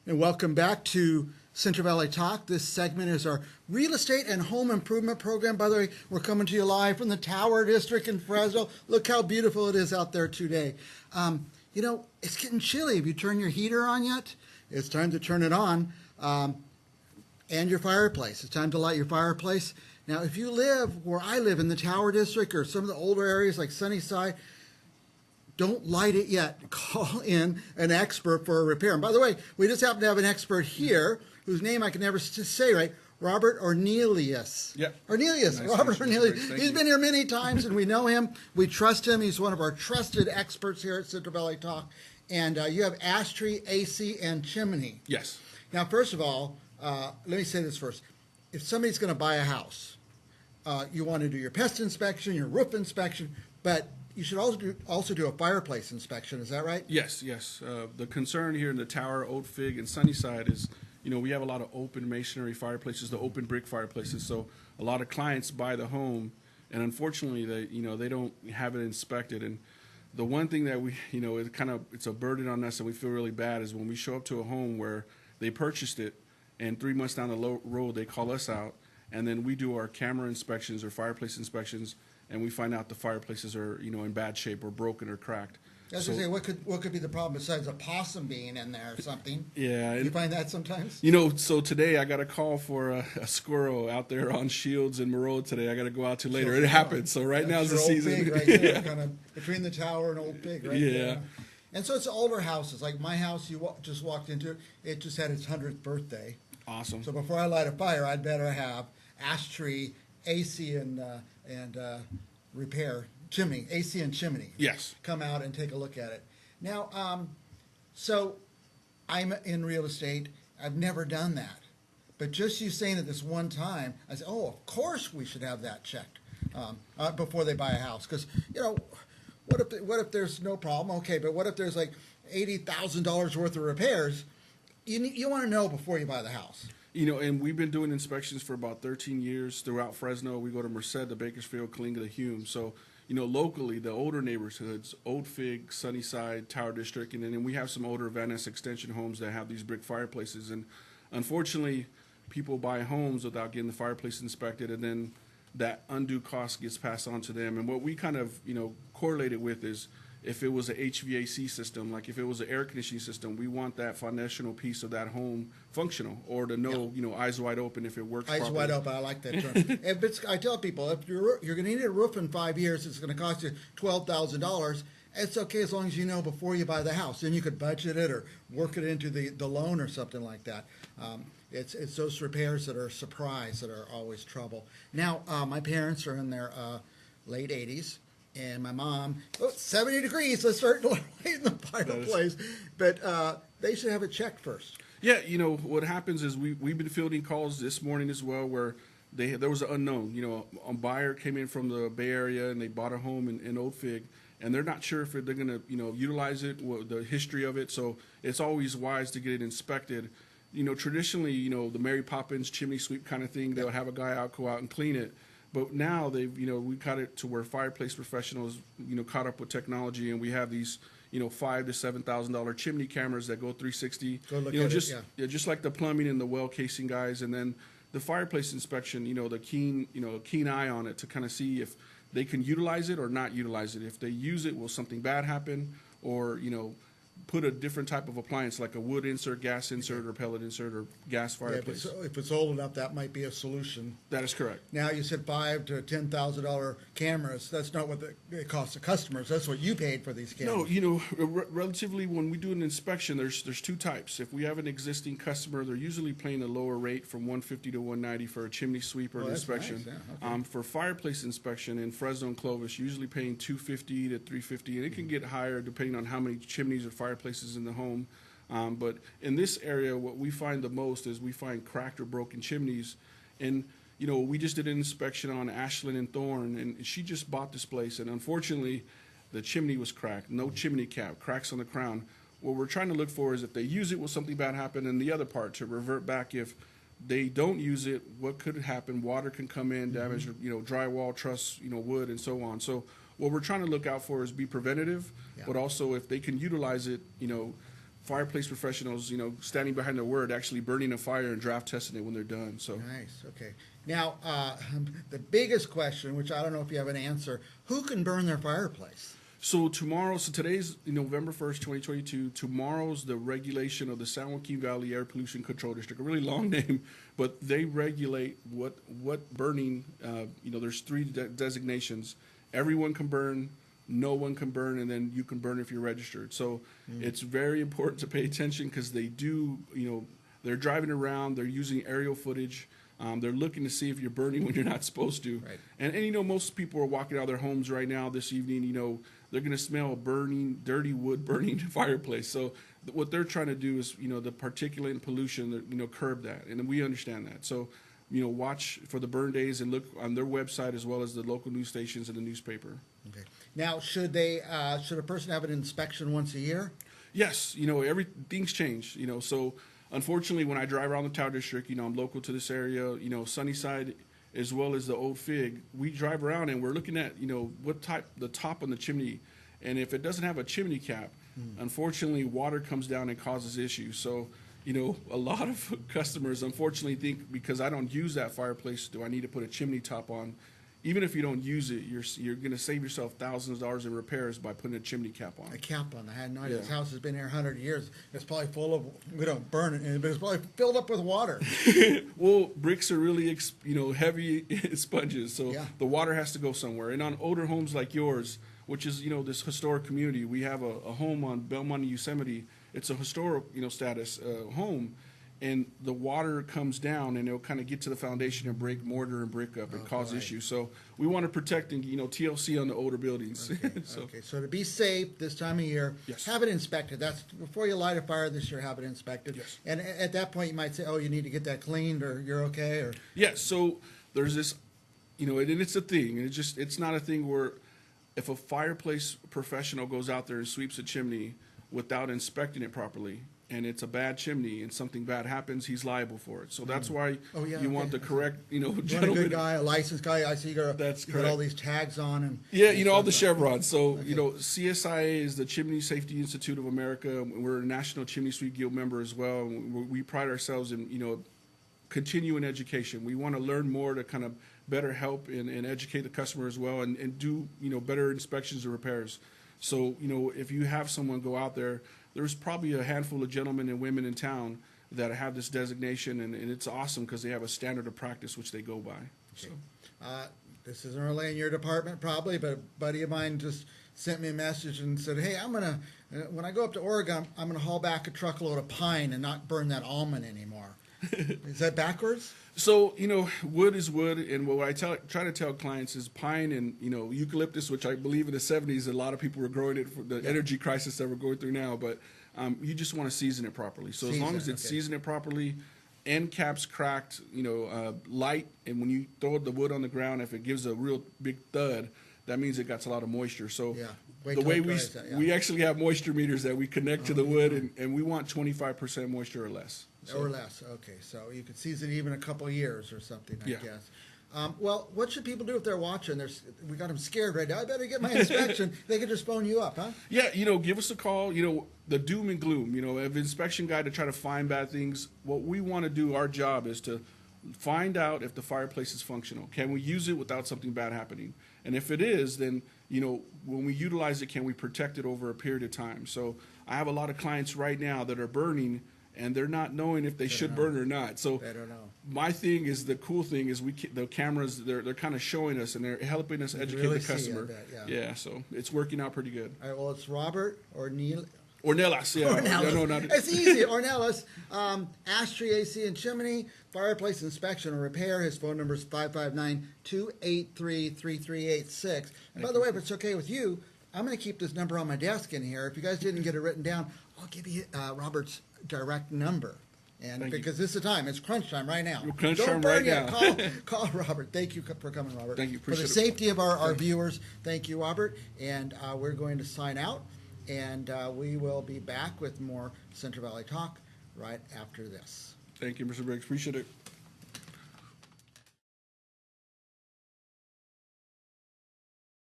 And welcome back to Central Valley Talk. This segment is our real estate and home improvement program. By the way, we're coming to you live from the Tower District in Fresno. Look how beautiful it is out there today. It's getting chilly. Have you turned your heater on yet? It's time to turn it on. And your fireplace. It's time to light your fireplace. Now, if you live where I live in the Tower District or some of the older areas like Sunnyside, don't light it yet. Call in an expert for a repair. And by the way, we just happen to have an expert here whose name I can never say right. Robert Ornelas. Yep. Ornelas. Nice Robert Ornelas. He's been here many times, and we know him. We trust him. He's one of our trusted experts here at Central Valley Talk. And you have Ashtree AC and Chimney. Yes. Now, first of all, let me say this first. If somebody's going to buy a house, you want to do your pest inspection, your roof inspection, but you should also do a fireplace inspection. Is that right? Yes. The concern here in the Tower, Old Fig, and Sunnyside is, we have a lot of open masonry fireplaces, the open brick fireplaces. So a lot of clients buy the home, and unfortunately, they don't have it inspected. And the one thing that we, it's a burden on us, and we feel really bad is when we show up to a home where they purchased it, and 3 months down the road they call us out, and then we do our camera inspections or fireplace inspections, and we find out the fireplaces are in bad shape or broken or cracked. I was going to say, what could be the problem besides a possum being in there or something? Yeah. You find that sometimes? So today I got a call for a squirrel out there on Shields and Merode today. I got to go out to later. It happens. So right now is the season. Old Pig right there, kind of between the tower and Old Pig right yeah. there. And so it's older houses. Like my house, you just walked into it. It just had its 100th birthday. Awesome. So before I light a fire, I'd better have Ashtree AC and repair chimney, AC and Chimney. Yes. Come out and take a look at it. Now, so I'm in real estate. I've never done that. But just you saying it this one time, I said, oh, of course we should have that checked before they buy a house. Because, what if there's no problem? Okay, but what if there's like $80,000 worth of repairs? You want to know before you buy the house. And we've been doing inspections for about 13 years throughout Fresno. We go to Merced, the Bakersfield, Kalinga, the Hume. So, locally, the older neighborhoods, Old Fig, Sunnyside, Tower District, and then we have some older Van Ness extension homes that have these brick fireplaces. And unfortunately, people buy homes without getting the fireplace inspected, and then that undue cost gets passed on to them. And what we kind of, correlate it with is if it was an HVAC system, like if it was an air conditioning system, we want that foundational piece of that home functional, or to know, eyes wide open if it works properly. Eyes wide open, I like that term. I tell people, if you're going to need a roof in 5 years, it's going to cost you $12,000. It's okay as long as you know before you buy the house. Then you could budget it or work it into the loan or something like that. It's those repairs that are a surprise that are always trouble. Now, my parents are in their late 80s. And my mom, 70 degrees, let's start lighting the fireplace. But they should have it checked first. Yeah, what happens is we've been fielding calls this morning as well where there was an unknown. A buyer came in from the Bay Area and they bought a home in Old Fig, and they're not sure if they're going to utilize it, the history of it. So it's always wise to get it inspected. Traditionally, the Mary Poppins chimney sweep kind of thing, they'll have a guy go out and clean it. But now they've, we got it to where fireplace professionals, caught up with technology, and we have these, $5,000 to $7,000 chimney cameras that go 360. Go look at it, just like the plumbing and the well casing guys, and then the fireplace inspection, the keen eye on it to kind of see if they can utilize it or not utilize it. If they use it, will something bad happen, or put a different type of appliance like a wood insert, gas insert, or pellet insert, or gas fireplace. Yeah, if it's old enough, that might be a solution. That is correct. Now you said $5,000 to $10,000 cameras. That's not what it costs the customers. That's what you paid for these cameras. No, relatively when we do an inspection, there's two types. If we have an existing customer, they're usually paying a lower rate from $150 to $190 for a chimney sweep or an inspection. Nice. Yeah, okay. For fireplace inspection in Fresno and Clovis, usually paying $250 to $350, and it can get higher depending on how many chimneys or fireplaces in the home. But in this area, what we find the most is we find cracked or broken chimneys. And, we just did an inspection on Ashland and Thorne, and she just bought this place. And unfortunately, the chimney was cracked, no chimney cap, cracks on the crown. What we're trying to look for is if they use it, will something bad happen? And the other part, to revert back, if they don't use it, what could happen? Water can come in, damage, drywall, truss, wood, and so on. So what we're trying to look out for is be preventative, but also if they can utilize it, fireplace professionals, standing behind their word, actually burning a fire and draft testing it when they're done. So Nice. Okay. Now, the biggest question, which I don't know if you have an answer, who can burn their fireplace? So today's November 1st, 2022. Tomorrow's the regulation of the San Joaquin Valley Air Pollution Control District. A really long name, but they regulate what burning. There's three designations. Everyone can burn, no one can burn, and then you can burn if you're registered. So it's very important to pay attention because they do. They're driving around. They're using aerial footage. They're looking to see if you're burning when you're not supposed to. Right. And most people are walking out of their homes right now this evening. They're going to smell a burning, dirty wood burning fireplace. So what they're trying to do is, the particulate and pollution, curb that. And we understand that. So, watch for the burn days and look on their website as well as the local news stations and the newspaper. Okay. Now, should a person have an inspection once a year? Yes. Everything's changed. So unfortunately, when I drive around the Tower District, I'm local to this area, Sunnyside, as well as the Old Fig, we drive around and we're looking at, the top on the chimney. And if it doesn't have a chimney cap, unfortunately, water comes down and causes issues. So, a lot of customers unfortunately think because I don't use that fireplace, do I need to put a chimney top on? Even if you don't use it, you're going to save yourself thousands of dollars in repairs by putting a chimney cap on. A cap on. I had no idea. Yeah. This house has been here 100 years. It's probably full of, we don't burn it, but it's probably filled up with water. Well, bricks are really, heavy sponges, so Yeah. the water has to go somewhere. And on older homes like yours, which is, this historic community, we have a home on Belmont and Yosemite. It's a historic, status home. And the water comes down and it'll kind of get to the foundation and break mortar and brick up and cause right. issues. So we want to protect and TLC on the older buildings. Okay. So Okay. So to be safe this time of year, Yes. have it inspected. That's before you light a fire this year. Have it inspected. Yes. And at that point, you might say, "Oh, you need to get that cleaned, or you're okay." Or yeah, so there's this, and it's a thing. And it's not a thing where if a fireplace professional goes out there and sweeps a chimney without inspecting it properly, and it's a bad chimney and something bad happens, he's liable for it. So that's why Oh, yeah, you want okay. the correct, you want a gentleman. good guy, a licensed guy. I see That's you got all correct. these tags on and Yeah, all the stuff. chevrons. So, CSIA is the Chimney Safety Institute of America. We're a National Chimney Sweep Guild member as well. We pride ourselves in, continuing education. We want to learn more to kind of better help and educate the customer as well and do, better inspections and repairs. So, if you have someone go out there, there's probably a handful of gentlemen and women in town that have this designation, and it's awesome because they have a standard of practice which they go by. So. This isn't really in your department probably, but a buddy of mine just sent me a message and said, "Hey, when I go up to Oregon, I'm gonna haul back a truckload of pine and not burn that almond anymore." Is that backwards? So, wood is wood, and what I try to tell clients is pine and, eucalyptus, which I believe in the 70s, a lot of people were growing it for the energy crisis that we're going through now, but you just want to season it properly. So as long as it's seasoned properly, end caps cracked, light, and when you throw the wood on the ground, if it gives a real big thud, that means it got a lot of moisture. So Wait the till way it dries out, we actually have moisture meters that we connect to the wood, and we want 25% moisture or less. Or less. Okay, so you could season even a couple of years or something, I Yeah. guess. Well, what should people do if they're watching? We got them scared right now. I better get my inspection. They could just phone you up, huh? Yeah, give us a call. The doom and gloom, of inspection guy to try to find bad things. What we want to do, our job is to find out if the fireplace is functional. Can we use it without something bad happening? And if it is, then, when we utilize it, can we protect it over a period of time? So I have a lot of clients right now that are burning, and they're not knowing if they should burn or not. So They don't know. my thing is, the cool thing is the cameras, they're kind of showing us and they're helping us educate really the customer. see, I bet, Yeah, so it's working out pretty good. All right, well, it's Robert or Neil. Ornelas, yeah. Ornelas. Yeah, no, not, It's easy. Ornelas, Ashtree AC and Chimney, fireplace inspection or repair. His phone number is 559-283-3386. And by the way, if it's okay with you, I'm going to keep this number on my desk in here. If you guys didn't get it written down, I'll give you Robert's direct number. And Thank you. because this is the time, it's crunch time right now. Crunch Don't time burn right yet. now. Call Robert. Thank you for coming, Robert. Thank you. For the Appreciate it. safety of our viewers, thank you, Robert. And we're going to sign out. And we will be back with more Central Valley Talk right after this. Thank you, Mr. Briggs. Appreciate it.